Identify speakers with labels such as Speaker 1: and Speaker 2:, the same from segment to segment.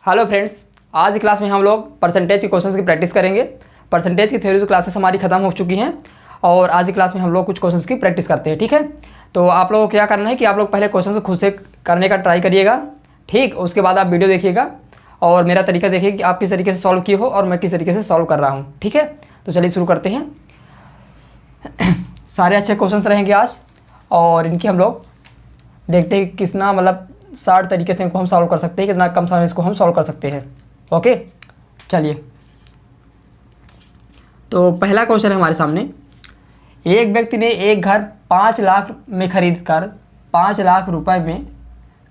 Speaker 1: Hello friends, आज की class में हम लोग परसेंटेज के क्वेश्चंस की प्रैक्टिस करेंगे। परसेंटेज की थ्योरी क्लासेस हमारी खत्म हो चुकी हैं और आज की क्लास में हम लोग कुछ क्वेश्चंस की प्रैक्टिस करते हैं। ठीक है, तो आप लोगों को क्या करना है कि आप लोग पहले क्वेश्चंस खुद से करने का ट्राई करिएगा। ठीक, उसके बाद आप वीडियो देखिएगा और मेरा तरीका देखिए कि आप किस तरीके से सॉल्व किए हो और मैं किस तरीके से सॉल्व कर रहा हूँ। ठीक है, तो चलिए शुरू करते हैं। सारे अच्छे क्वेश्चंस रहेंगे आज और इनकी हम लोग देखते हैं कितना मतलब 60 तरीके से इनको हम सॉल्व कर सकते हैं, कितना कम समय में इसको हम सॉल्व कर सकते हैं। ओके, चलिए। तो पहला क्वेश्चन है हमारे सामने। एक व्यक्ति ने एक घर 5 लाख में खरीद कर 5 लाख रुपए में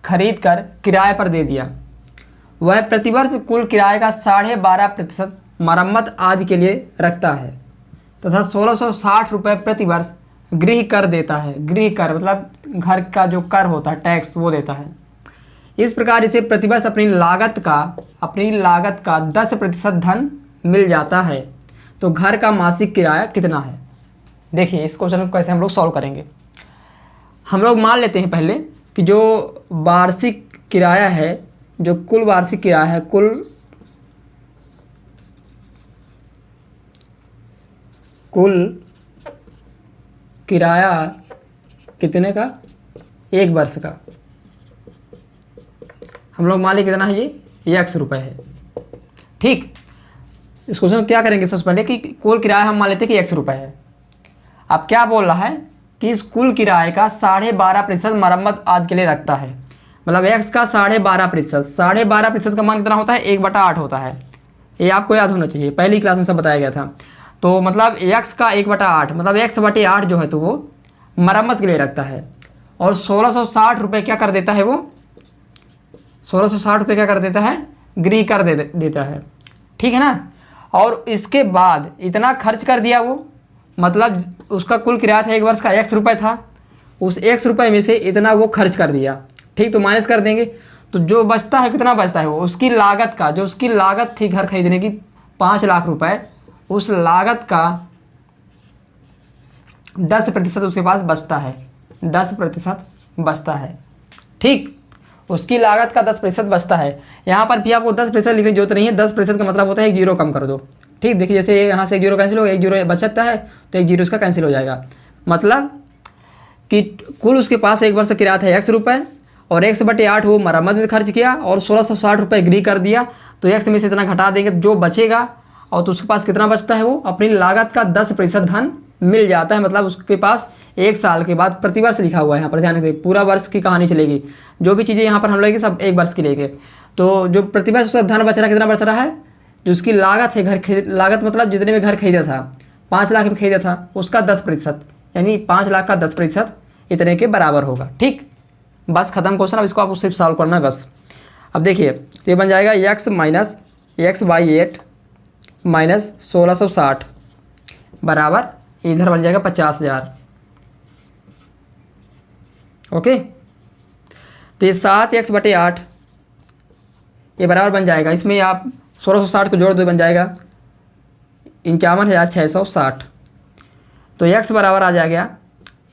Speaker 1: खरीद कर किराए पर दे दिया। वह प्रतिवर्ष कुल किराए का 12.5% मरम्मत आदि के लिए रखता है तथा 1660 रुपये प्रतिवर्ष गृह कर देता है। गृह कर मतलब घर का जो कर होता है, टैक्स, वो देता है। इस प्रकार इसे प्रतिवर्ष अपनी लागत का 10% धन मिल जाता है। तो घर का मासिक किराया कितना है? देखिए इस क्वेश्चन को कैसे हम लोग सॉल्व करेंगे। हम लोग मान लेते हैं पहले कि जो वार्षिक किराया है, जो कुल वार्षिक किराया है, कुल किराया कितने का? 1 वर्ष का। हम लोग मान ली कितना है, ये x रुपये है। ठीक, इस क्वेश्चन में क्या करेंगे सबसे पहले कि कुल किराया हम मान लेते हैं कि x रुपये है। अब क्या बोल रहा है कि इस कुल किराए का 12.5% मरम्मत आज के लिए रखता है। मतलब x का 12.5%, 12.5% का मान कितना होता है? 1/8 होता है। ये आपको याद होना चाहिए, पहली क्लास में सब बताया गया था। तो मतलब x का 1/8 मतलब x/8 जो है तो वो मरम्मत के लिए रखता है। और 1660 रुपये क्या कर देता है वो? 1660 रुपये क्या कर देता है? गृह कर देता है। ठीक है ना। और इसके बाद इतना खर्च कर दिया वो, मतलब उसका कुल किराया था 1 वर्ष का x रुपये था, उस x रुपये में से इतना वो खर्च कर दिया। ठीक, तो माइनस कर देंगे तो जो बचता है, कितना बचता है वो? उसकी लागत का, जो उसकी लागत थी घर खरीदने की 5 लाख रुपए, उस लागत का 10% उसके पास बचता है। 10% बचता है। ठीक, उसकी लागत का 10% बचता है। यहाँ पर भी आपको 10% लिखने की जरूरत नहीं है। 10% का मतलब होता है 1 जीरो कम कर दो। ठीक, देखिए जैसे यहाँ से 1 जीरो कैंसिल हो, 1 जीरो बचता है तो 1 जीरो इसका कैंसिल हो जाएगा। मतलब कि कुल उसके पास 1 वर्ष का किराया था x रुपये और x/8 वो मरम्मत में खर्च किया और 1660 रुपये गृह कर दिया। तो x में से इतना घटा देंगे जो बचेगा, और तो उसके पास कितना बचता है? वो अपनी लागत का 10% धन मिल जाता है। मतलब उसके पास 1 साल के बाद, प्रतिवर्ष लिखा हुआ है यहाँ पर, ध्यान रखिए, पूरा वर्ष की कहानी चलेगी। जो भी चीज़ें यहाँ पर हम लेंगे सब 1 वर्ष की लेंगे। तो जो प्रतिवर्ष उसका धन बच रहा है, कितना बच रहा है? जो उसकी लागत है, लागत मतलब जितने में घर खरीदा था, 5 लाख में खरीदा था, उसका 10%, यानी 5 लाख का 10% इतने के बराबर होगा। ठीक, बस खत्म क्वेश्चन। अब इसको आप सिर्फ सॉल्व करना है बस। अब देखिए तो ये बन जाएगा x माइनस x/8 माइनस 1660 बराबर, इधर बन जाएगा 50,000। ओके, तो ये 7x/8 ये बराबर बन जाएगा, इसमें आप 1660 को जोड़ दो, बन जाएगा 51,660। तो x बराबर आ जाएगा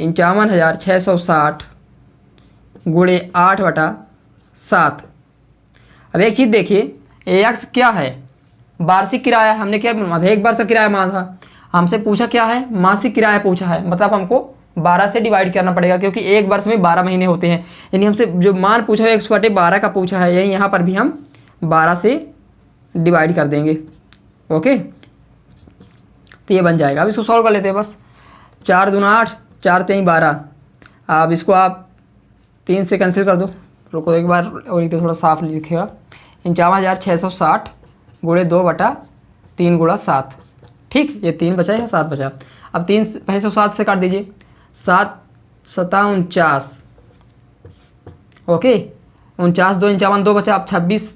Speaker 1: 51,660 गुणे 8/7। अब एक चीज़ देखिए, x क्या है? वार्षिक किराया। हमने क्या माना था? 1 वर्ष का किराया माना था। हमसे पूछा क्या है? मासिक किराया पूछा है। मतलब हमको 12 से डिवाइड करना पड़ेगा, क्योंकि 1 वर्ष में 12 महीने होते हैं। यानी हमसे जो मान पूछा है 1/12 का पूछा है, यानी यहाँ पर भी हम 12 से डिवाइड कर देंगे। ओके, तो ये बन जाएगा। अब इसको सॉल्व कर लेते हैं बस। 4 दूना 8, 4 3 12। अब इसको आप 3 से कैंसिल कर दो। रुको एक बार और एक तो थोड़ा साफ लिखेगा। 51,660 गुणे 2/3 गुणा 7। ठीक, ये 3 बचा है, 7 बचा। अब 3 पहले से 7 से काट दीजिए। 7 7 49। ओके, 49 2 51 2 बचा। अब 26,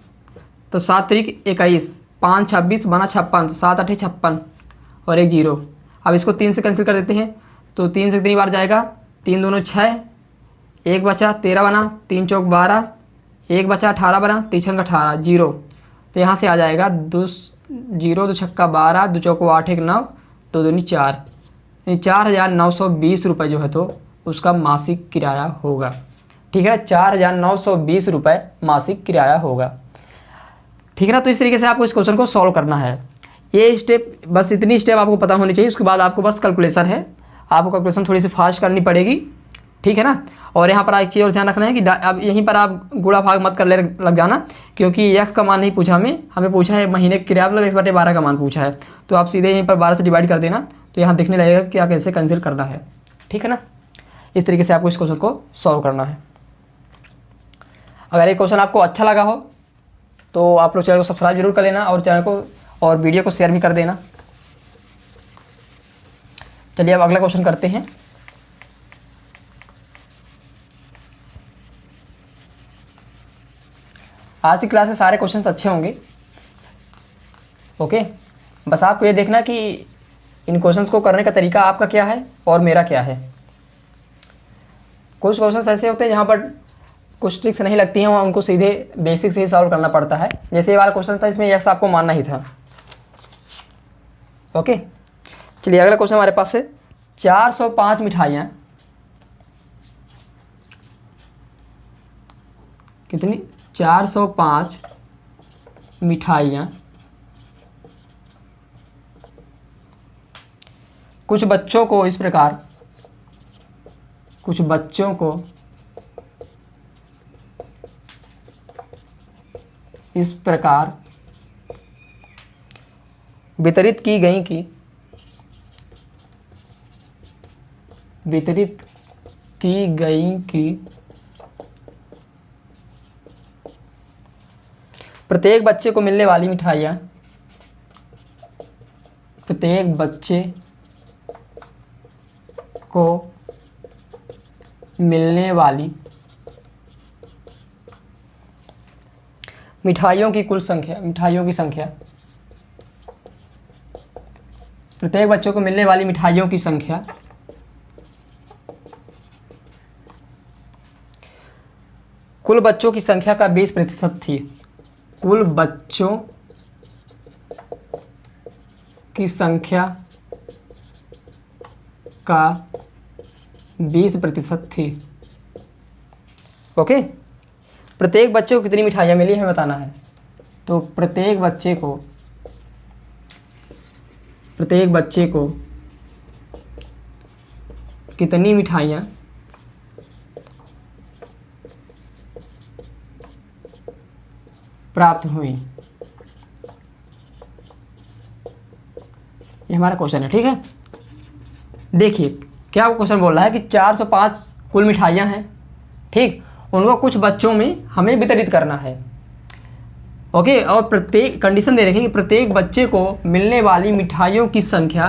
Speaker 1: तो 7 3 21, 5 26 बना 56, 7 8 56 और 1 जीरो। अब इसको 3 से कैंसिल कर देते हैं, तो 3 से कितनी बार जाएगा? 3 दूनो 6, 1 बचा 13 बना, 3 चौक 12, 1 बचा 18 बना, 3 छंग 18 जीरो। तो यहाँ से आ जाएगा 2 जीरो 2 छक्का 12, 2 चौको 8 1 9, 2 दूनी 4, यानी 4,920 रुपये जो है तो उसका मासिक किराया होगा। ठीक है ना, 4,920 रुपये मासिक किराया होगा। ठीक है ना। तो इस तरीके से आपको इस क्वेश्चन को सॉल्व करना है। ये स्टेप, बस इतनी स्टेप आपको पता होनी चाहिए। उसके बाद आपको बस कैलकुलेशन है, आपको कैलकुलेशन थोड़ी सी फास्ट करनी पड़ेगी, ठीक है ना। और यहाँ पर एक चीज़ और ध्यान रखना है कि अब यहीं पर आप गुणा भाग मत कर लग जाना, क्योंकि एक्स का मान नहीं पूछा हमें पूछा है महीने की क्रिया मतलब 1/12 का मान पूछा है। तो आप सीधे यहीं पर 12 से डिवाइड कर देना, तो यहाँ दिखने लगेगा कि क्या कैसे कैंसिल करना है, ठीक है ना। इस तरीके से आपको इस क्वेश्चन को सॉल्व करना है। अगर ये क्वेश्चन आपको अच्छा लगा हो तो आप लोग चैनल को सब्सक्राइब जरूर कर लेना और चैनल को और वीडियो को शेयर भी कर देना। चलिए अब अगला क्वेश्चन करते हैं। आज की क्लास में सारे क्वेश्चंस अच्छे होंगे, ओके। बस आपको ये देखना कि इन क्वेश्चंस को करने का तरीका आपका क्या है और मेरा क्या है। कुछ क्वेश्चंस ऐसे होते हैं जहाँ पर कुछ ट्रिक्स नहीं लगती हैं, वहाँ उनको सीधे बेसिक से ही सॉल्व करना पड़ता है। जैसे ये वाला क्वेश्चन था, इसमें एक्स आपको मानना ही था, ओके। चलिए अगला क्वेश्चन हमारे पास है 405 मिठाइयाँ, कितनी 405 मिठाइयाँ कुछ बच्चों को इस प्रकार वितरित की गई कि प्रत्येक बच्चे को मिलने वाली मिठाइयाँ मिठाइयों की संख्या प्रत्येक बच्चों को मिलने वाली मिठाइयों की संख्या कुल बच्चों की संख्या का 20% थी। कुल बच्चों की संख्या का 20% थी, ओके। प्रत्येक बच्चे को कितनी मिठाइयाँ मिली हमें बताना है। तो प्रत्येक बच्चे को कितनी मिठाइयाँ प्राप्त हुई, ये हमारा क्वेश्चन है, ठीक है। देखिए क्या वो क्वेश्चन बोल रहा है कि 405 कुल मिठाइयाँ हैं, ठीक। उनको कुछ बच्चों में हमें वितरित करना है, ओके। और प्रत्येक कंडीशन दे रखी है कि प्रत्येक बच्चे को मिलने वाली मिठाइयों की संख्या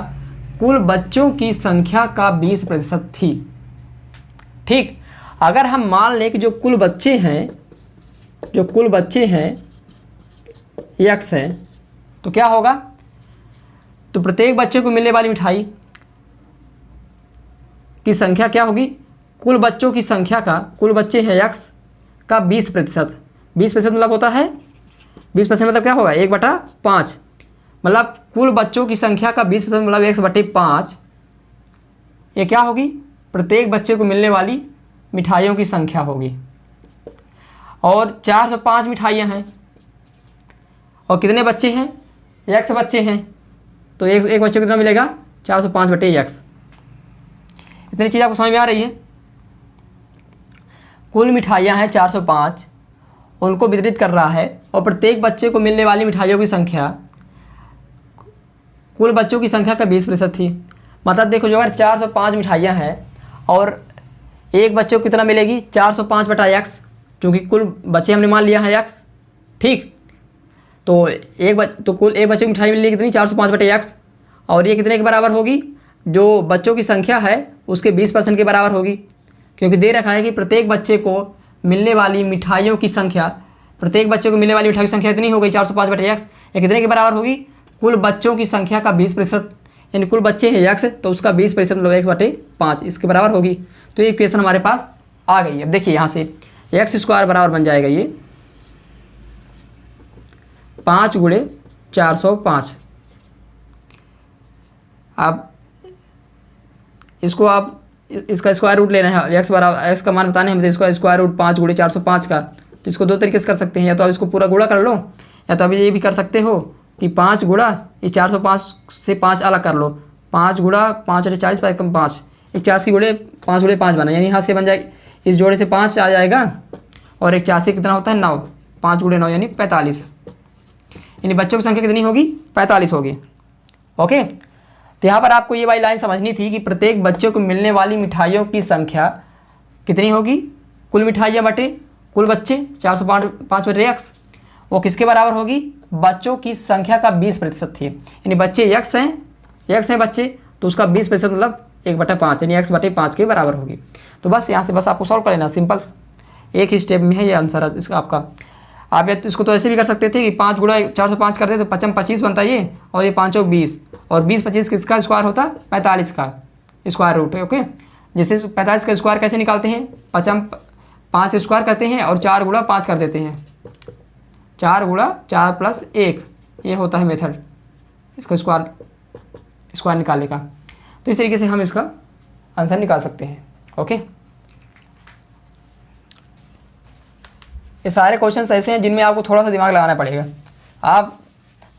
Speaker 1: कुल बच्चों की संख्या का 20% थी, ठीक। अगर हम मान लें कि जो कुल बच्चे हैं एक्स है, तो क्या होगा, तो प्रत्येक बच्चे को मिलने वाली मिठाई की संख्या क्या होगी, कुल बच्चों की संख्या का, कुल बच्चे हैं एक्स का 20%। 20% मतलब होता है 20% मतलब क्या होगा 1/5, मतलब कुल बच्चों की संख्या का 20% मतलब 1/5। ये क्या होगी, प्रत्येक बच्चे को मिलने वाली मिठाइयों की संख्या होगी। और 405 मिठाइयाँ हैं और कितने बच्चे हैं, एक्स बच्चे हैं, तो एक बच्चे को कितना मिलेगा 405/x। इतनी चीज़ आपको समझ में आ रही है। कुल मिठाइयाँ हैं 405, उनको वितरित कर रहा है और प्रत्येक बच्चे को मिलने वाली मिठाइयों की संख्या कुल बच्चों की संख्या का 20% थी। मतलब देखो, जो अगर 405 मिठाइयाँ हैं और एक बच्चे को कितना मिलेगी 405/x, क्योंकि कुल बच्चे हमने मान लिया है x, ठीक। तो कुल एक बच्चे को मिठाई मिलनी कितनी 405/x, और ये कितने के बराबर होगी, जो बच्चों की संख्या है उसके 20% के बराबर होगी, क्योंकि दे रखा है कि प्रत्येक बच्चे को मिलने वाली मिठाइयों की संख्या इतनी हो गई 405/x। ये कितने के बराबर होगी, कुल बच्चों की संख्या का 20%, यानी कुल बच्चे हैं x, तो उसका 20% मतलब 1/5 इसके बराबर होगी। तो ये इक्वेशन हमारे पास आ गई है। अब देखिए यहाँ से x² बराबर बन जाएगा ये 5 × 405। अब इसका स्क्वायर रूट लेना है, एक्स का मान बताने हैं हमें, तो इसका स्क्वायर रूट 5 × 405 का। तो इसको दो तरीके से कर सकते हैं, या तो आप इसको पूरा गुणा कर लो या तो अभी ये भी कर सकते हो कि 5 गुणा ये 405 से 5 अलग कर लो, 5 गुणा 5 और 40 5 कम 5, 81 गुणे 5 बना, यानी यहाँ से बन जाए इस जोड़े से 5 आ जाएगा और 81 कितना होता है 9, 5 गुणे 9 यानी 45, यानी बच्चों की संख्या कितनी होगी 45 होगी। ओके, तो यहाँ पर आपको ये वाली लाइन समझनी थी कि प्रत्येक बच्चों को मिलने वाली मिठाइयों की संख्या कितनी होगी, कुल मिठाइयाँ बटे कुल बच्चे 405 बटे x, वो किसके बराबर होगी, बच्चों की संख्या का 20% थी, यानी बच्चे x हैं बच्चे, तो उसका 20% मतलब 1/5 यानी x बटे 5 के बराबर होगी। तो बस यहाँ से बस आपको सॉल्व कर लेना, सिंपल एक ही स्टेप में है ये आंसर है इसका आपका। आप या तो इसको तो ऐसे भी कर सकते थे कि 5 गुणा 405 करते तो 5 25 बनता ये, और ये 5 20, और 20 25 किसका स्क्वायर होता 45 का स्क्वायर रूट है। ओके, जैसे 45 का स्क्वायर कैसे निकालते हैं, 5 स्क्वायर करते हैं और 4 गुणा 5 कर देते हैं, 4 गुणा 4 प्लस 1, ये होता है मेथड इसका स्क्वायर निकालने का। तो इस तरीके से हम इसका आंसर निकाल सकते हैं। ओके, ये सारे क्वेश्चन ऐसे हैं जिनमें आपको थोड़ा सा दिमाग लगाना पड़ेगा। आप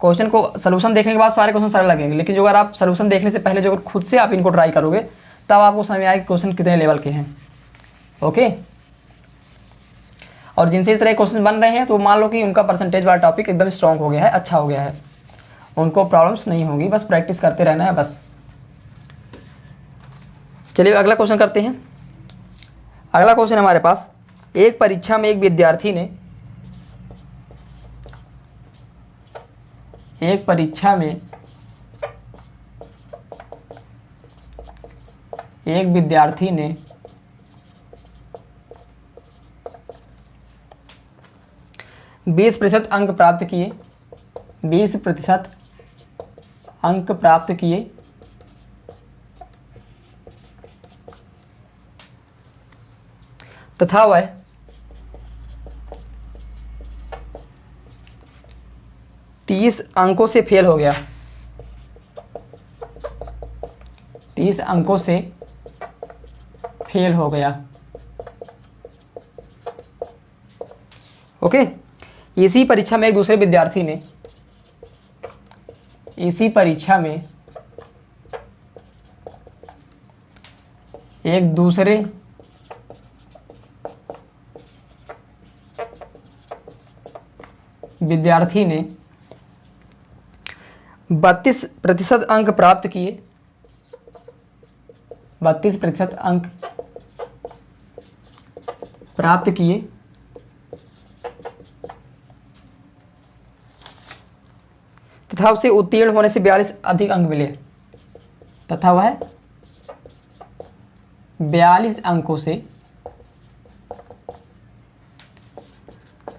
Speaker 1: क्वेश्चन को सोल्यूशन देखने के बाद सारे क्वेश्चन सरल लगेंगे, लेकिन जो अगर आप सोल्यूशन देखने से पहले जो खुद से आप इनको ट्राई करोगे तब आपको समझ में आएगा क्वेश्चन कितने लेवल के हैं। ओके, और जिनसे इस तरह के क्वेश्चन बन रहे हैं तो मान लो कि उनका परसेंटेज वाला टॉपिक एकदम स्ट्रॉन्ग हो गया है, अच्छा हो गया है, उनको प्रॉब्लम्स नहीं होगी, बस प्रैक्टिस करते रहना है बस। चलिए अगला क्वेश्चन करते हैं। अगला क्वेश्चन हमारे पास, एक परीक्षा में एक विद्यार्थी ने एक परीक्षा में एक विद्यार्थी ने 20% अंक प्राप्त किए, 20% अंक प्राप्त किए तथा वह 30 अंकों से फेल हो गया, 30 अंकों से फेल हो गया। ओके, इसी परीक्षा में एक दूसरे विद्यार्थी ने इसी परीक्षा में एक दूसरे विद्यार्थी ने 32% अंक प्राप्त किए, 32% अंक प्राप्त किए तथा उसे उत्तीर्ण होने से 42 अधिक अंक मिले, तथा वह 42 अंकों से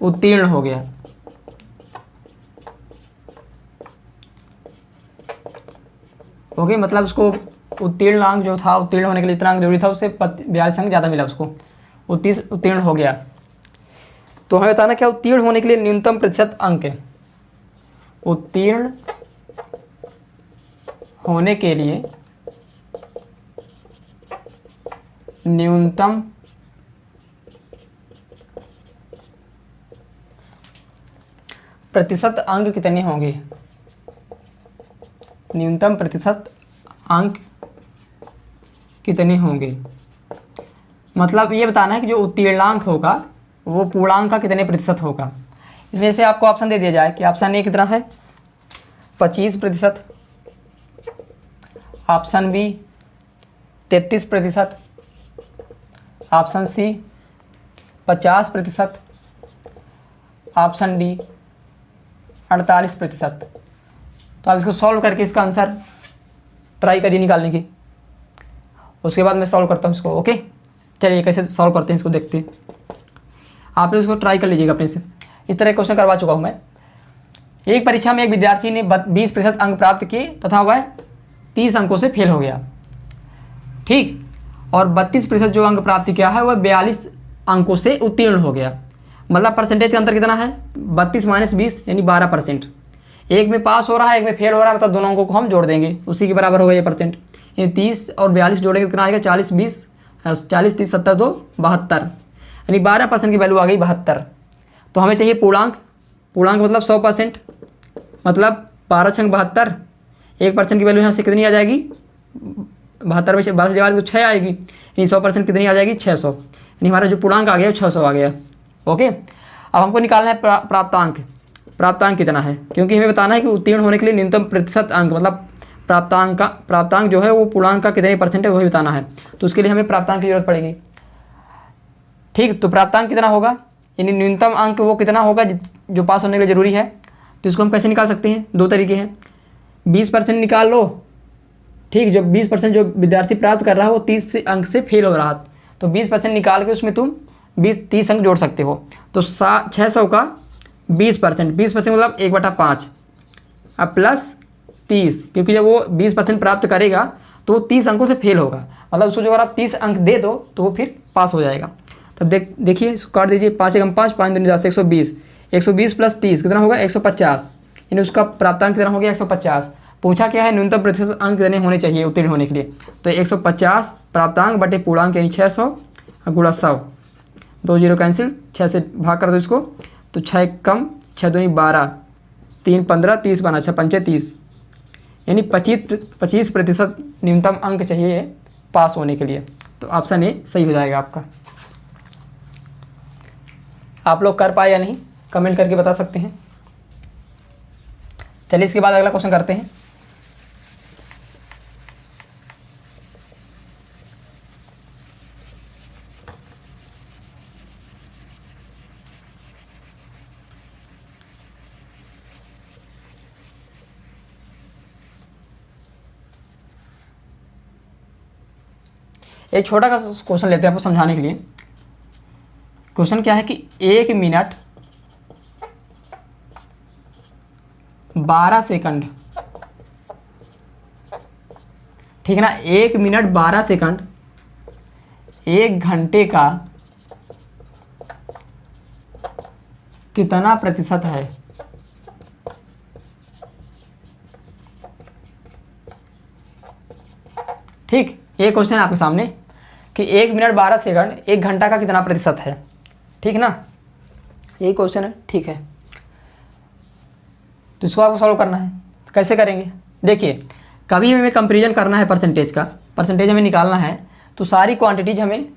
Speaker 1: उत्तीर्ण हो गया। ओके, मतलब उसको उत्तीर्ण अंक जो था, उत्तीर्ण होने के लिए इतना अंक जरूरी था, उससे 42 अंक ज़्यादा मिला, उसको उत्तीर्ण हो गया। तो हमें बताना क्या उत्तीर्ण होने के लिए न्यूनतम प्रतिशत अंक है। उत्तीर्ण होने के लिए न्यूनतम प्रतिशत अंक कितने होंगे, न्यूनतम प्रतिशत अंक कितने होंगे, मतलब ये बताना है कि जो उत्तीर्णांक होगा वो पूर्णांक का कितने प्रतिशत होगा। इसमें से आपको ऑप्शन दे दिया जाए कि ऑप्शन ए कितना है 25%, option B 33%, option C 50%, option D 48%। तो आप इसको सॉल्व करके इसका आंसर ट्राई करिए निकालने की, उसके बाद मैं सॉल्व करता हूँ इसको। ओके, चलिए कैसे सॉल्व करते हैं इसको देखते हैं। आप लोग इसको ट्राई कर लीजिएगा अपने से, इस तरह क्वेश्चन करवा चुका हूँ मैं। एक परीक्षा में एक विद्यार्थी ने 20% अंक प्राप्त किए तथा वह 30 अंकों से फेल हो गया, ठीक, और 32% जो अंक प्राप्त किया है वह 42 अंकों से उत्तीर्ण हो गया। मतलब परसेंटेज का अंतर कितना है 32 - 20 यानी 12%। एक में पास हो रहा है, एक में फेल हो रहा है, मतलब दोनों अंकों को हम जोड़ देंगे, उसी के बराबर होगा ये परसेंट। यानी 30 और 42 जोड़ेंगे कितना आएगा 40 20 40 30 70 2 72, यानी 12% की वैल्यू आ गई 72। तो हमें चाहिए पूर्णांक, पूर्णांक मतलब 100%, मतलब 12 छंग 72, 1% की वैल्यू यहाँ से कितनी आ जाएगी, 72 में 12 से डिवाइड तो 6 आएगी, यानी 100% कितनी आ जाएगी 600, यानी हमारा जो पूर्णांक आ गया 600 आ गया। ओके, अब हमको निकालना है प्राप्तांक। प्राप्तांक कितना है, क्योंकि हमें बताना है कि उत्तीर्ण होने के लिए न्यूनतम प्रतिशत अंक, मतलब प्राप्तांक जो है वो पूर्णांक का कितने परसेंट है वही बताना है, तो उसके लिए हमें प्राप्तांक की जरूरत पड़ेगी। ठीक, तो प्राप्तांक कितना होगा, यानी न्यूनतम अंक वो कितना होगा जो पास होने के लिए जरूरी है। तो इसको हम कैसे निकाल सकते हैं, दो तरीके हैं, 20% निकाल लो। ठीक, जो 20% जो विद्यार्थी प्राप्त कर रहा है वो 30 अंक से फेल हो रहा, तो 20% निकाल के उसमें तुम 30 अंक जोड़ सकते हो। तो 600 का 20%, 20% मतलब 1/5, अब प्लस 30, क्योंकि जब वो 20% प्राप्त करेगा तो वो 30 अंकों से फेल होगा, मतलब उसको जो अगर आप 30 अंक दे दो तो वो फिर पास हो जाएगा। तब देखिए इसको काट दीजिए, 5 एकम 5, 5 दूनी 10, 120, 120 प्लस 30 कितना होगा 150, यानी उसका प्राप्तांक कितना हो गया 150। पूछा क्या है, न्यूनतम प्रतिशत अंक कितने होने चाहिए उत्तीर्ण होने के लिए, तो 150 प्राप्तांक बटे पूर्णांक यानी 600 गुणा 100, 2 जीरो कैंसिल, 6 से भाग कर दो इसको, तो 6 कम 6 दूनी 12, 3 15, 30 बना, 6 पंचे 30, यानी 25% न्यूनतम अंक चाहिए पास होने के लिए। तो ऑप्शन ए सही हो जाएगा आपका। आप लोग कर पाए या नहीं कमेंट करके बता सकते हैं। चलिए इसके बाद अगला क्वेश्चन करते हैं। एक छोटा सा क्वेश्चन लेते हैं आपको समझाने के लिए। क्वेश्चन क्या है कि 1 मिनट 12 सेकंड, ठीक है ना, 1 मिनट 12 सेकंड 1 घंटे का कितना प्रतिशत है। ठीक, ये क्वेश्चन है आपके सामने कि 1 मिनट 12 सेकंड 1 घंटा का कितना प्रतिशत है, ठीक ना, यही क्वेश्चन है। ठीक है, तो इसको आपको सॉल्व करना है। कैसे करेंगे, देखिए कभी हमें कंपेरिजन करना है परसेंटेज का, परसेंटेज हमें निकालना है, तो सारी क्वांटिटीज हमें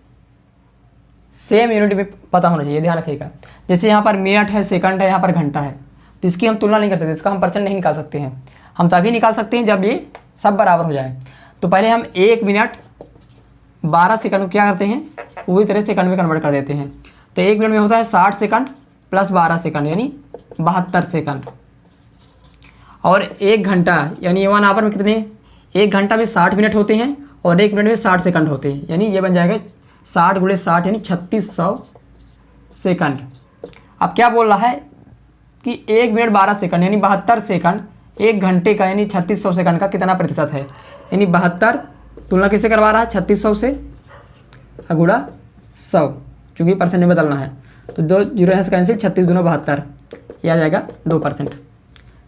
Speaker 1: सेम यूनिट में पता होना चाहिए, ध्यान रखिएगा। जैसे यहाँ पर मिनट है, सेकंड है, यहाँ पर घंटा है, तो इसकी हम तुलना नहीं कर सकते, इसका हम परसेंट नहीं निकाल सकते हैं। हम तभी निकाल सकते हैं जब ये सब बराबर हो जाए। तो पहले हम 1 मिनट 12 सेकंड को क्या करते हैं, पूरी तरह सेकंड में कन्वर्ट कर देते हैं। तो 1 मिनट में होता है 60 सेकंड प्लस 12 सेकंड यानी 72 सेकंड, और 1 घंटा यानी 1 आवर में कितने, 1 घंटा में 60 मिनट होते हैं और 1 मिनट में 60 सेकंड होते हैं, यानी ये बन जाएगा 60 गुणे 60 यानी 3600 सेकंड। अब क्या बोल रहा है कि 1 मिनट 12 सेकंड यानी 72 सेकंड 1 घंटे का यानी 3600 सेकंड का कितना प्रतिशत है, यानी 72 तुलना किससे करवा रहा है 3600 से गुणा 100, क्योंकि परसेंट में बदलना है। तो 2 जीरो यहाँ से कैंसिल, 36 दूना 72, यह आ जाएगा 2%।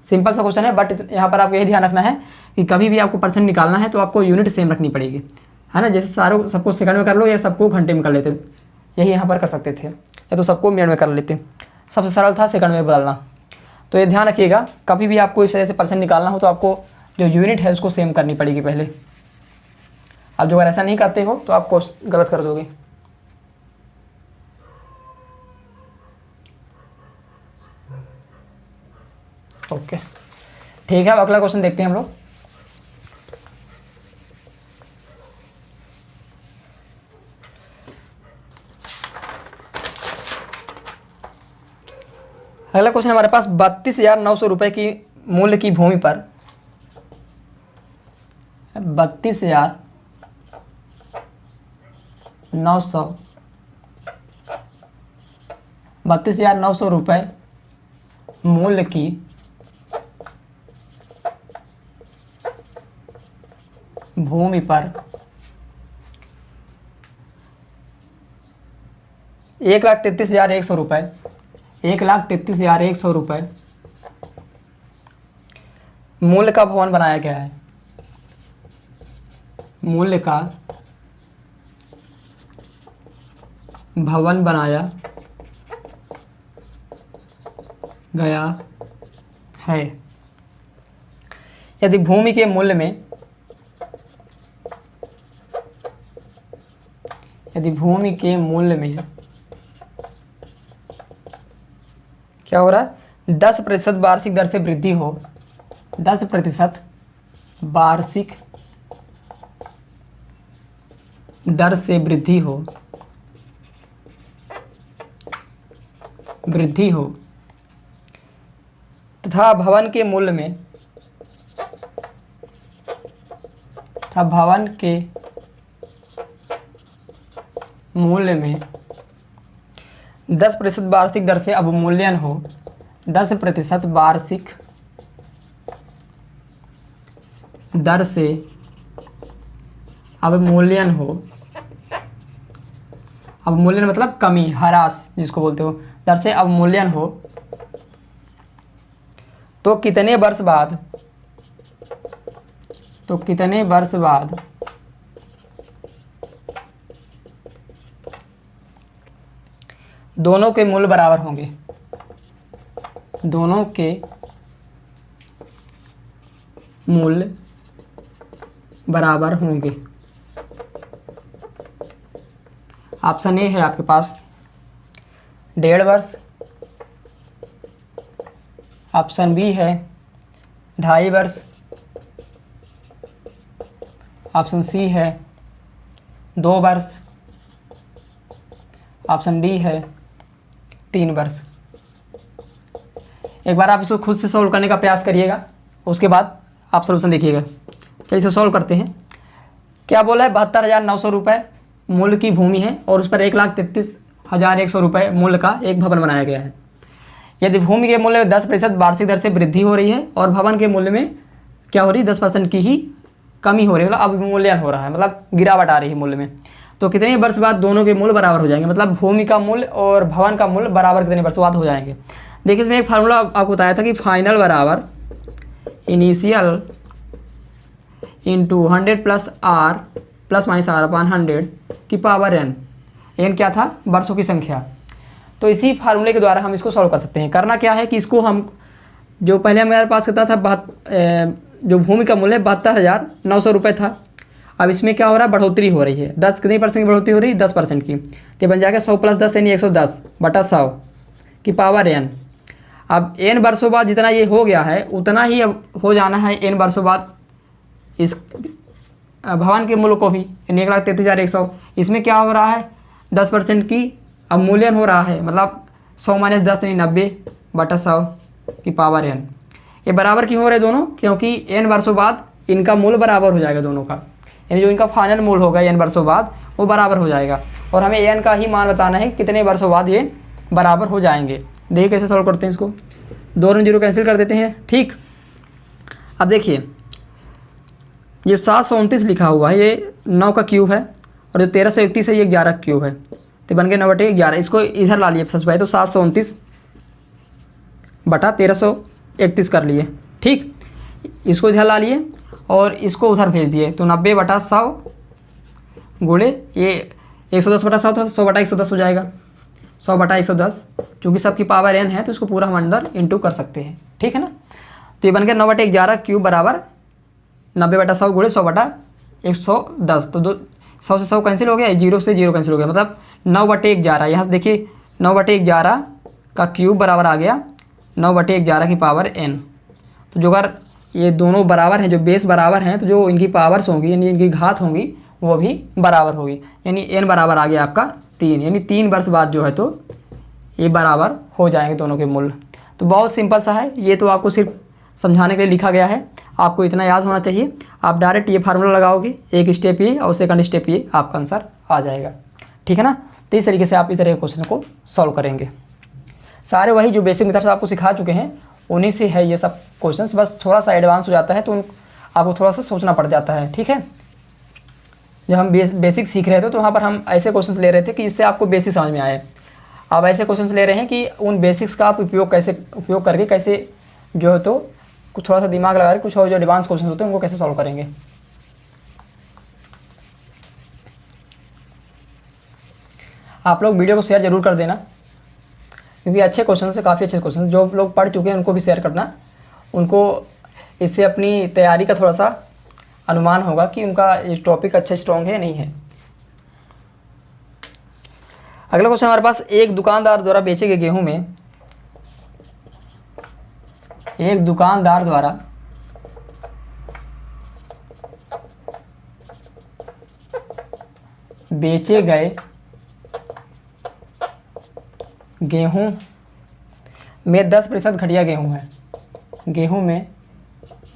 Speaker 1: सिंपल सा क्वेश्चन है, बट यहाँ पर आपको यही ध्यान रखना है कि कभी भी आपको परसेंट निकालना है तो आपको यूनिट सेम रखनी पड़ेगी, है ना। जैसे सबको सेकंड में कर लो या सबको घंटे में कर लेते, यही यहाँ पर कर सकते थे, या तो सबको मिनट में कर लेते, सबसे सरल था सेकंड में बदलना। तो ये ध्यान रखिएगा, कभी भी आपको इस तरह से परसेंट निकालना हो तो आपको जो यूनिट है उसको सेम करनी पड़ेगी पहले। आप जो अगर ऐसा नहीं करते हो तो आपको गलत कर दोगे। ओके, ठीक है, अब अगला क्वेश्चन देखते हैं हम लोग। अगला क्वेश्चन हमारे पास 32,900 रुपये की मूल्य की भूमि पर 32,900 रुपये मूल्य की भूमि पर 1,33,100 रुपये, 1,33,100 रुपये मूल्य का भवन बनाया गया है। मूल्य का भवन बनाया गया है। यदि भूमि के मूल्य में क्या हो रहा है, 10% वार्षिक दर से वृद्धि हो, 10% वार्षिक दर से वृद्धि हो तथा भवन के मूल्य में 10% वार्षिक दर से अवमूल्यन हो, 10% वार्षिक दर से अवमूल्यन हो, अवमूल्यन मतलब कमी, ह्रास जिसको बोलते हो, दर से अवमूल्यन हो, तो कितने वर्ष बाद दोनों के मूल्य बराबर होंगे, दोनों के मूल्य बराबर होंगे। ऑप्शन ए है आपके पास 1.5 वर्ष, ऑप्शन बी है 2.5 वर्ष, ऑप्शन सी है 2 वर्ष, ऑप्शन डी है 3 वर्ष। एक बार आप इसको खुद से सॉल्व करने का प्रयास करिएगा, उसके बाद आप सॉल्यूशन देखिएगा। चलिए इसे सॉल्व करते हैं। क्या बोला है, 72,900 रुपये मूल्य की भूमि है और उस पर 1,33,100 रुपये मूल्य का एक भवन बनाया गया है। यदि भूमि के मूल्य में 10% वार्षिक दर से वृद्धि हो रही है और भवन के मूल्य में क्या हो रही है, 10% की ही कमी हो रही है, मतलब अवमूल्यन हो रहा है, मतलब गिरावट आ रही है मूल्य में, तो कितने वर्ष बाद दोनों के मूल्य बराबर हो जाएंगे, मतलब भूमि का मूल्य और भवन का मूल्य बराबर कितने वर्ष बाद हो जाएंगे। देखिए इसमें एक फार्मूला आपको बताया था कि फाइनल बराबर initial into 100 plus R plus minus R upon 100 की पावर एन क्या था, वर्षों की संख्या। तो इसी फार्मूले के द्वारा हम इसको सॉल्व कर सकते हैं। करना क्या है कि इसको हम जो पहले हमारे पास कितना था, जो भूमि का मूल्य 72,900 रुपये था, अब इसमें क्या हो रहा है, बढ़ोतरी हो रही है, 10 कितनी परसेंट की बढ़ोतरी हो रही है, 10% की, तो बन जाएगा 100 + 10 यानी 110 बटा 100 की पावर एन। अब एन वर्षों बाद जितना ये हो गया है उतना ही अब हो जाना है एन वर्षों बाद इस भवन के मूल्य को भी, यानी 1,33,100। इसमें क्या हो रहा है, 10% की अवमूल्यन हो रहा है, मतलब 100 - 10 यानी 90 बटा 100 की पावर एन। ये बराबर क्यों हो रहे दोनों, क्योंकि एन वर्षों बाद इनका मूल्य बराबर हो जाएगा दोनों का, यानी जो इनका फाइनल मूल्य होगा एन वर्षों बाद वो बराबर हो जाएगा, और हमें एन का ही मान बताना है कितने वर्षों बाद ये बराबर हो जाएंगे। देखिए कैसे सॉल्व करते हैं इसको, 2 और 0 कैंसिल कर देते हैं, ठीक। अब देखिए ये 729 लिखा हुआ है, ये 9 का क्यूब है, और जो 1331 है ये 11 का क्यूब है, तो बन गए 9/11। इसको इधर ला लिए सबसे पहले, तो 729 बटा 1331 कर लिए, ठीक। इसको इधर ला लिए और इसको उधर भेज दिए, तो 90 बटा 100 गुणे ये 110 बटा 100 था, 100 बटा 110 हो जाएगा, 100 बटा 110, चूँकि सबकी पावर एन है तो इसको पूरा हम अंदर इंटू कर सकते हैं, ठीक है ना। तो ये बन गया 9/11 क्यूब बराबर 90 बटा 100 गुणे 100 बटा 110, तो 100 से 100 कैंसिल हो गया, 0 से 0 कैंसिल हो गया, मतलब 9/11। यहाँ से देखिए 9/11 का क्यूब बराबर आ गया 9/11 की पावर एन। तो जो अगर ये दोनों बराबर हैं, जो बेस बराबर हैं, तो जो इनकी पावर्स होंगी यानी इनकी घात होंगी वो भी बराबर होगी, यानी एन बराबर आ गया आपका 3, यानी 3 वर्ष बाद जो है तो ये बराबर हो जाएंगे दोनों के मूल्य। तो बहुत सिंपल सा है, ये तो आपको सिर्फ समझाने के लिए लिखा गया है, आपको इतना याद होना चाहिए। आप डायरेक्ट ये फार्मूला लगाओगे, एक स्टेप ये और सेकंड स्टेप ये, आपका आंसर आ जाएगा, ठीक है ना। तो इस तरीके से आप इस तरह के क्वेश्चन को सॉल्व करेंगे। सारे वही जो बेसिक मेथड्स आपको सिखा चुके हैं उन्हीं से है ये सब क्वेश्चंस, बस थोड़ा सा एडवांस हो जाता है तो आपको थोड़ा सा सोचना पड़ जाता है, ठीक है। जब हम बेसिक सीख रहे थे तो वहाँ पर हम ऐसे क्वेश्चंस ले रहे थे कि इससे आपको बेसिक समझ में आए। अब ऐसे क्वेश्चंस ले रहे हैं कि उन बेसिक्स का आप उपयोग करके कैसे जो है तो कुछ थोड़ा सा दिमाग लगा के कुछ और जो एडवांस क्वेश्चन होते हैं उनको कैसे सॉल्व करेंगे। आप लोग वीडियो को शेयर जरूर कर देना, क्योंकि अच्छे क्वेश्चन से, काफ़ी अच्छे क्वेश्चन, जो लोग पढ़ चुके हैं उनको भी शेयर करना, उनको इससे अपनी तैयारी का थोड़ा सा अनुमान होगा कि उनका ये टॉपिक अच्छा स्ट्रॉन्ग है या नहीं है। अगला क्वेश्चन हमारे पास, एक दुकानदार द्वारा बेचे गए गेहूं में, एक दुकानदार द्वारा बेचे गए गेहूं में 10% घटिया गेहूं है। गेहूं में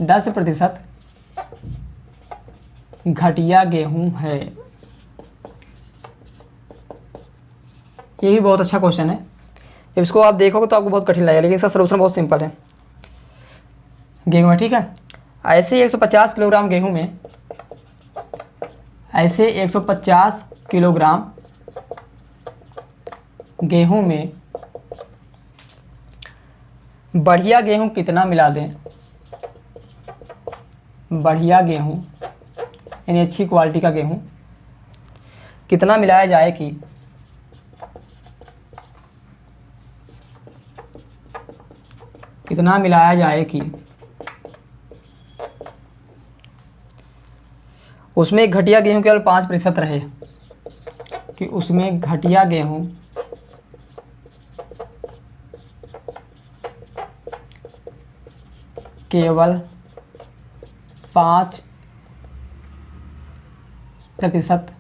Speaker 1: 10% घटिया गेहूं है। ये भी बहुत अच्छा क्वेश्चन है। जब इसको आप देखोगे तो आपको बहुत कठिन लगेगा, लेकिन इसका सलूशन बहुत सिंपल है। गेहूं है, ठीक है। ऐसे 150 किलोग्राम गेहूं में, ऐसे 150 किलोग्राम गेहूं में बढ़िया गेहूं कितना मिला दें। बढ़िया गेहूं यानी अच्छी क्वालिटी का गेहूं कितना मिलाया जाए कि कितना मिलाया जाए कि उसमें घटिया गेहूं केवल 5% रहे, कि उसमें घटिया गेहूं केवल 5%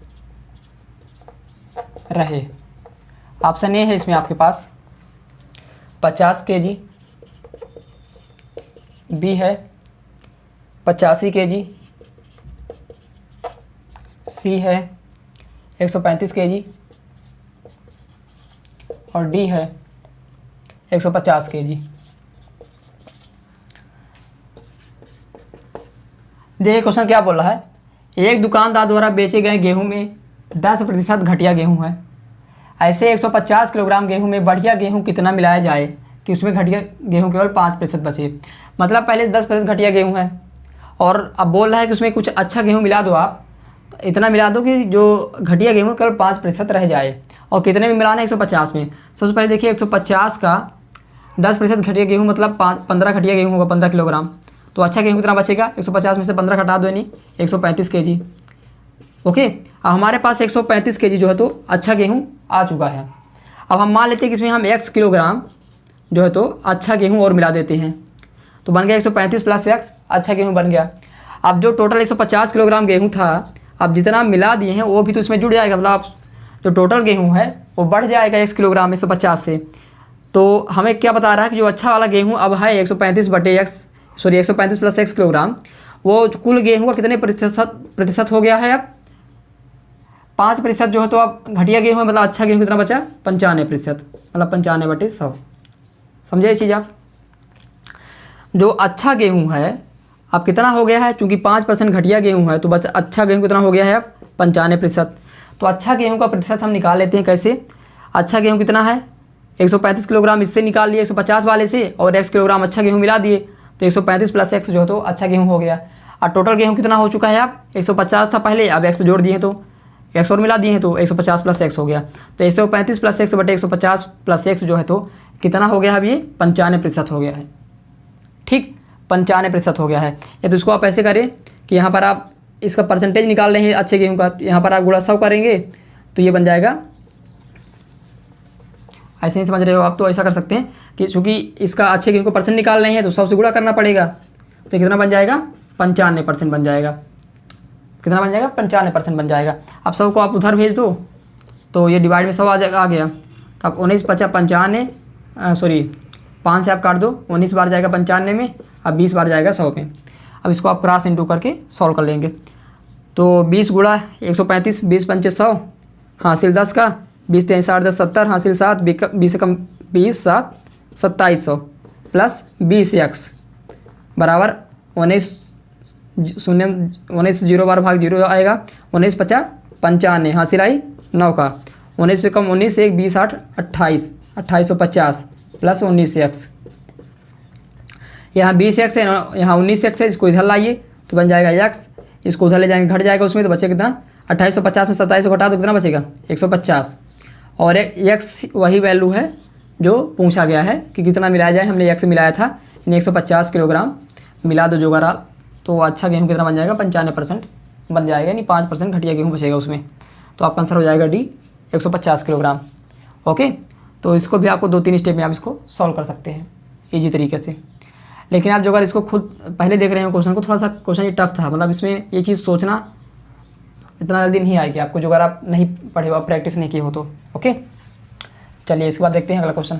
Speaker 1: रहे। ऑप्शन ए है इसमें आपके पास 50 kg, बी है 85 kg, सी है 135 kg और डी है 150 kg। देखिए क्वेश्चन क्या बोल रहा है, एक दुकानदार द्वारा बेचे गए गेहूं में 10% घटिया गेहूं है। ऐसे 150 किलोग्राम गेहूं में बढ़िया गेहूं कितना मिलाया जाए कि उसमें घटिया गेहूं केवल 5% बचे। मतलब पहले 10% घटिया गेहूं है और अब बोल रहा है कि उसमें कुछ अच्छा गेहूं मिला दो, आप इतना मिला दो कि जो घटिया गेहूं केवल 5% रह जाए। और कितने में मिलाना है, 150 में। सबसे पहले देखिए 150 का 10% घटिया गेहूं मतलब 15 घटिया गेहूं होगा, 15 किलोग्राम। तो अच्छा गेहूं कितना बचेगा, 150 में से 15 घटा दो यानी 135 kg। ओके, अब हमारे पास 135 kg जो है तो अच्छा गेहूं आ चुका है। अब हम मान लेते हैं कि इसमें हम x किलोग्राम जो है तो अच्छा गेहूं और मिला देते हैं, तो बन गया 135 + x, अच्छा गेहूं बन गया। अब जो टोटल 150 किलोग्राम गेहूं था, अब जितना मिला दिए हैं वो भी तो इसमें जुड़ जाएगा, मतलब जो टोटल गेहूं है वो बढ़ जाएगा 1 किलोग्राम 150 से। तो हमें क्या बता रहा है कि जो अच्छा वाला गेहूं अब है 135 + x किलोग्राम, वो कुल गेहूं का कितने प्रतिशत हो गया है, अब 5% जो है तो अब घटिया गेहूं है, मतलब अच्छा गेहूं कितना बचा, 95%, मतलब 95/100। समझे ये चीज़ आप। जो अच्छा गेहूं है अब कितना हो गया है, चूँकि 5% घटिया गेहूं है तो बस अच्छा गेहूं कितना हो गया है अब 95%। तो अच्छा गेहूं का प्रतिशत हम निकाल लेते हैं कैसे। अच्छा गेहूं कितना है 135 किलोग्राम, इससे निकाल लिए 150 वाले से, और x किलोग्राम अच्छा गेहूं मिला दिए तो 135 + x जो है तो अच्छा गेहूं हो गया। और टोटल गेहूं कितना हो चुका है, अब 150 था पहले, अब x जोड़ दिए तो x और मिला दिए हैं तो 150 + x हो गया। तो 135 + x बटे 150 + x जो है तो कितना हो गया, अब ये 95% हो गया है। ठीक, 95% हो गया है। या तो इसको आप ऐसे करें कि यहाँ पर आप इसका परसेंटेज निकाल रहे हैं अच्छे गेहूं का, यहाँ पर आप गुणा 100 करेंगे तो ये बन जाएगा, ऐसे नहीं समझ रहे हो आप तो ऐसा कर सकते हैं कि चूँकि इसका अच्छे गेहूं को परसेंट निकाल रहे हैं तो 100 से गुणा करना पड़ेगा, तो कितना बन जाएगा, 95% बन जाएगा। कितना बन जाएगा, 95% बन जाएगा। अब 100 को आप उधर भेज दो तो ये डिवाइड में 100 आ गया। तो आप 19 × 5 = 95, सॉरी 5 से आप काट दो, 19 बार जाएगा 95 में, अब 20 बार जाएगा 100 में। अब इसको आप क्रॉस इंटू करके सॉल्व कर लेंगे। तो 20 × 135, 20 × 5 = 100, हासिल 10 का, 20 × 3 = 8, 10 = 70, हासिल 7, 20 से कम 20, 7 2700 प्लस 20x बराबर 19 0 बार भाग 0 आएगा, 19 × 5 = 95, हासिल आई 9 का, 19 से कम 19, 1 20 8 28, 2850 प्लस 19x। यहाँ 20x है, यहाँ 19x है, इसको इधर लाइए तो बन जाएगा x, इसको उधर ले जाएंगे घट जाएगा, उसमें तो बचेगा कितना, 2850 में 27 को घटा तो कितना बचेगा 150, और x वही वैल्यू है जो पूछा गया है कि कितना मिलाया जाए। हमने एक्स मिलाया था, यानी 150 किलोग्राम मिला दो जोगारा, तो अच्छा गेहूँ कितना बन जाएगा, 95% बन जाएगा, यानी 5% घटिया गेहूँ बचेगा उसमें। तो आपका आंसर हो जाएगा डी, 150 किलोग्राम। ओके, तो इसको भी आपको 2-3 स्टेप में आप इसको सॉल्व कर सकते हैं ईजी तरीके से। लेकिन आप जो अगर इसको खुद पहले देख रहे हो क्वेश्चन को, थोड़ा सा क्वेश्चन ये टफ था, मतलब इसमें ये चीज़ सोचना इतना जल्दी नहीं आएगी आपको, जो अगर आप नहीं पढ़े हो, आप प्रैक्टिस नहीं किए हो तो। ओके, चलिए इसके बाद देखते हैं अगला क्वेश्चन।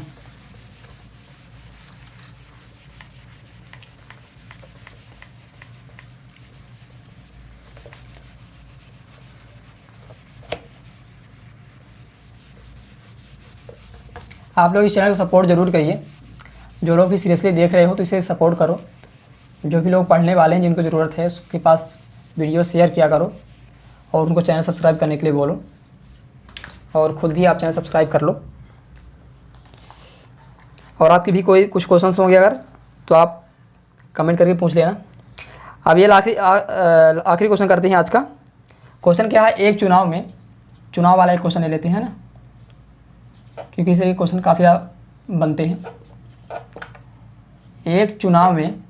Speaker 1: आप लोग इस चैनल को सपोर्ट ज़रूर करिए, जो लोग भी सीरियसली देख रहे हो तो इसे सपोर्ट करो। जो भी लोग पढ़ने वाले हैं, जिनको ज़रूरत है, उसके पास वीडियो शेयर किया करो और उनको चैनल सब्सक्राइब करने के लिए बोलो, और ख़ुद भी आप चैनल सब्सक्राइब कर लो। और आपकी भी कोई कुछ क्वेश्चंस होंगे अगर, तो आप कमेंट करके पूछ लेना। अब ये आखिरी क्वेश्चन करते हैं आज का। क्वेश्चन क्या है, एक चुनाव वाला एक क्वेश्चन ले लेते हैं ना, क्योंकि इससे क्वेश्चन काफ़ी बनते हैं। एक चुनाव में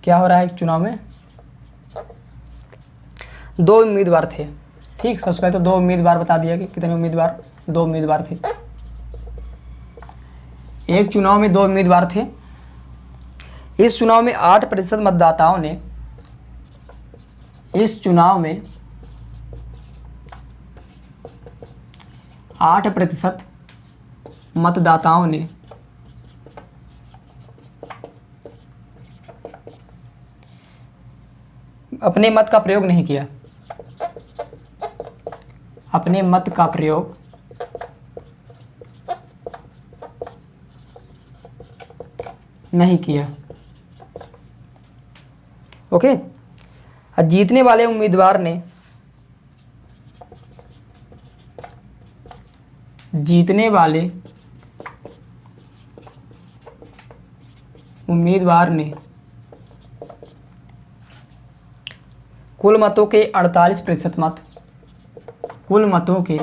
Speaker 1: क्या हो रहा है, एक चुनाव में 2 उम्मीदवार थे। ठीक, सबसे पहले तो 2 उम्मीदवार बता दिया कि कितने उम्मीदवार, 2 उम्मीदवार थे। एक चुनाव में 2 उम्मीदवार थे। इस चुनाव में 8% मतदाताओं ने, इस चुनाव में 8% मतदाताओं ने अपने मत का प्रयोग नहीं किया, अपने मत का प्रयोग नहीं किया। ओके, जीतने वाले उम्मीदवार ने, जीतने वाले उम्मीदवार ने कुल मतों के 48% मत, कुल मतों के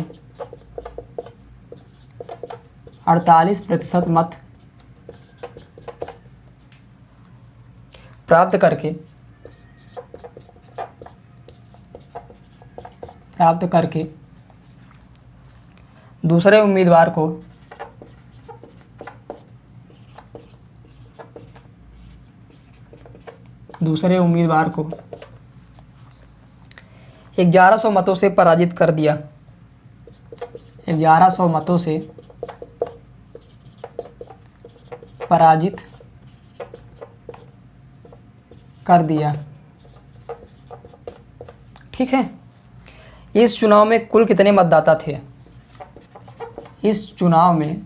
Speaker 1: 48% मत प्राप्त करके दूसरे उम्मीदवार को दूसरे उम्मीदवार को 1100 मतों से पराजित कर दिया, 1100 मतों से पराजित कर दिया। ठीक है, इस चुनाव में कुल कितने मतदाता थे? इस चुनाव में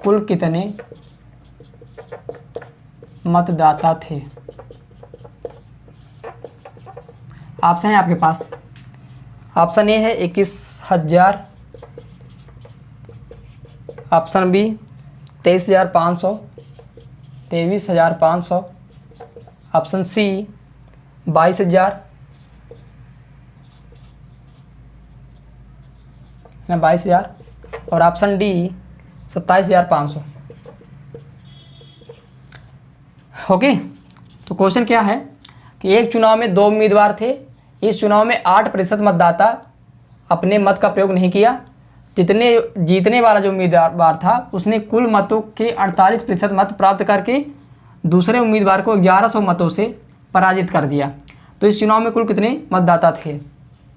Speaker 1: कुल कितने मतदाता थे? ऑप्शन है आपके पास। ऑप्शन ए है 21,000, ऑप्शन बी 23,500, 23,500, ऑप्शन सी 22,000 ना 22,000, और ऑप्शन डी 27,500। ओके, तो क्वेश्चन क्या है कि एक चुनाव में 2 उम्मीदवार थे। इस चुनाव में 8% मतदाता अपने मत का प्रयोग नहीं किया। जीतने वाला जो उम्मीदवार था उसने कुल मतों के 48% मत प्राप्त करके दूसरे उम्मीदवार को 1100 मतों से पराजित कर दिया। तो इस चुनाव में कुल कितने मतदाता थे?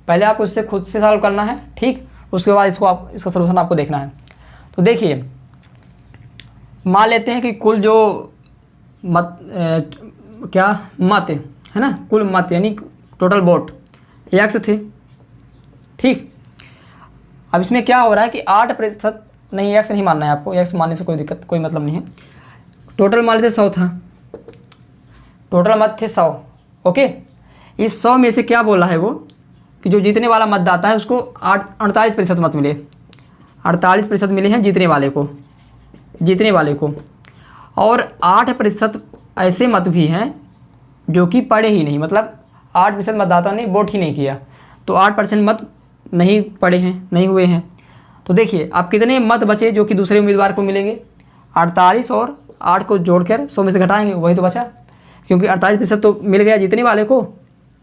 Speaker 1: पहले आपको इससे खुद से सॉल्व करना है, ठीक। उसके बाद इसका सलूशन आपको देखना है। तो देखिए, मान लेते हैं कि कुल जो मत मत है ना, कुल मत यानी टोटल वोट x थे। ठीक, अब इसमें क्या हो रहा है कि 8% नहीं, x नहीं मानना है आपको, x मानने से कोई दिक्कत, कोई मतलब नहीं है। टोटल मान लेते 100 था, टोटल मत थे 100। ओके, इस 100 में से क्या बोला है वो कि जो जीतने वाला मतदाता है उसको 48% मत मिले, 48% मिले हैं जीतने वाले को, और 8% ऐसे मत भी हैं जो कि पढ़े ही नहीं, मतलब 8% मतदाताओं ने वोट ही नहीं किया, तो 8% मत नहीं पड़े हैं, नहीं हुए हैं। तो देखिए अब कितने मत बचे जो कि दूसरे उम्मीदवार को मिलेंगे। 48 और 8 को जोड़कर 100 में से घटाएंगे, वही तो बचा, क्योंकि 48% तो मिल गया जीतने वाले को,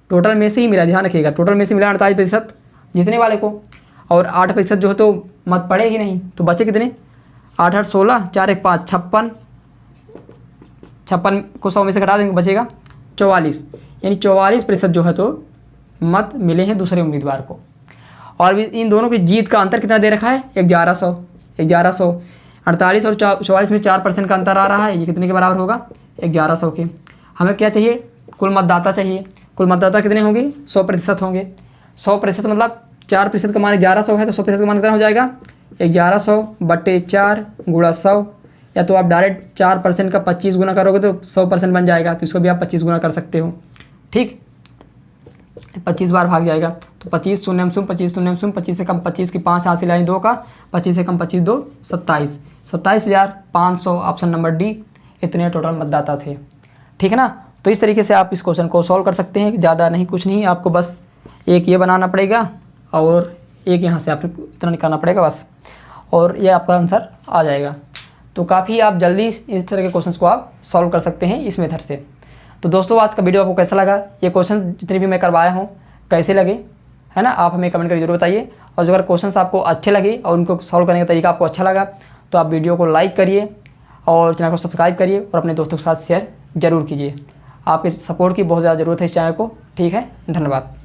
Speaker 1: टोटल में से ही मिला, ध्यान रखिएगा, टोटल में से मिला 48% जीतने वाले को, और 8% जो है तो मत पड़े ही नहीं, तो बचे कितने, 8 8 16, 4 1 5 56, 56 को 100 में से घटा देंगे, बचेगा 44, यानी 44% जो है तो मत मिले हैं दूसरे उम्मीदवार को। और भी इन दोनों की जीत का अंतर कितना दे रखा है, 1100। 48 और 44 में 4% का अंतर आ रहा है, ये कितने के बराबर होगा, 1100 के। हमें क्या चाहिए, कुल मतदाता चाहिए। कुल मतदाता कितने होंगे, 100% होंगे। 100% मतलब 4% का मान 1100 है, तो 100% का मान कितना हो जाएगा, 1100/4 गुणा 100, या तो आप डायरेक्ट 4% का 25 गुना करोगे तो 100% बन जाएगा, तो इसको भी आप 25 गुना कर सकते हो। ठीक, 25 बार भाग जाएगा, तो 25 शून्य 25 शून्य 25 से कम 25 की 5 हासिल आई 2 का, 25 से कम 25 2 27, 27,500, ऑप्शन नंबर डी, इतने टोटल मतदाता थे। ठीक है ना। तो इस तरीके से आप इस क्वेश्चन को सॉल्व कर सकते हैं, ज़्यादा नहीं, कुछ नहीं, आपको बस एक ये बनाना पड़ेगा और एक यहाँ से आपको इतना निकालना पड़ेगा बस, और ये आपका आंसर आ जाएगा। तो काफ़ी आप जल्दी इस तरह के क्वेश्चंस को आप सॉल्व कर सकते हैं इस मेथड से। तो दोस्तों आज का वीडियो आपको कैसा लगा, ये क्वेश्चंस जितने भी मैं करवाया हूँ कैसे लगे, है ना, आप हमें कमेंट करके जरूर बताइए। और अगर क्वेश्चंस आपको अच्छे लगे और उनको सॉल्व करने का तरीका आपको अच्छा लगा तो आप वीडियो को लाइक करिए और चैनल को सब्सक्राइब करिए और अपने दोस्तों के साथ शेयर जरूर कीजिए। आपके सपोर्ट की बहुत ज़्यादा ज़रूरत है इस चैनल को। ठीक है, धन्यवाद।